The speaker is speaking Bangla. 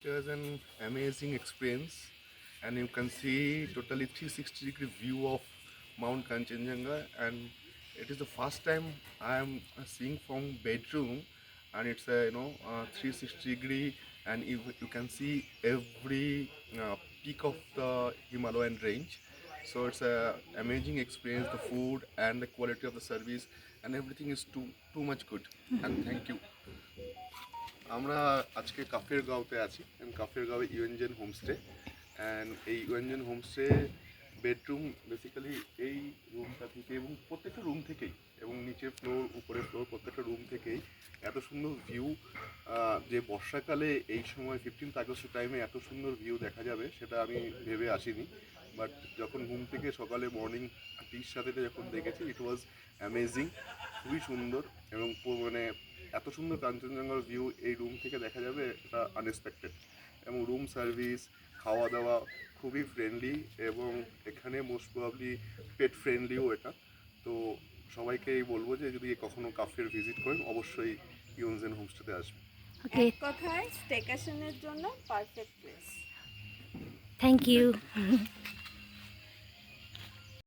It was an amazing experience, and you can see totally 360-degree view of Mount Kanchenjunga. And it is the first time I am seeing from bedroom, and it's a 360-degree, and you can see every peak of the Himalayan range. So it's a amazing experience. The food and the quality of the service and everything is too much good. And thank you. আমরা আজকে কাফের গাঁওতে আছি, কাফের গাঁও ইউএনজেন হোমস্টে। অ্যান্ড এই ইউএনজেন হোমস্টে বেডরুম বেসিক্যালি এই রুমটা থেকে এবং প্রত্যেকটা রুম থেকেই এবং নিচের ফ্লোর উপরের ফ্লোর প্রত্যেকটা রুম থেকেই এত সুন্দর ভিউ, যে বর্ষাকালে এই সময় 15th আগস্টের টাইমে এত সুন্দর ভিউ দেখা যাবে সেটা আমি ভেবে আসিনি। বাট যখন ঘুম থেকে সকালে মর্নিং টির সাথে যখন দেখেছি, ইট ওয়াজ অ্যামেজিং, খুবই সুন্দর। এবং মানে এত সুন্দর কাঞ্চনজঙ্ঘার ভিউ এই রুম থেকে দেখা যাবে, এটা আনএক্সপেক্টেড। এবং রুম সার্ভিস, খাওয়া দাওয়া খুবই ফ্রেন্ডলি, এবং এখানে মোস্ট প্রবাবলি পেট ফ্রেন্ডলিও এটা। তো সবাইকেই বলবো যে যদি কখনো কাফের ভিজিট করেন অবশ্যই ইউএনজেন হোমস্টেতে আসবেন। ওকে, এক কথায় স্টেকেশনের জন্য পারফেক্ট প্লেস। Thank you.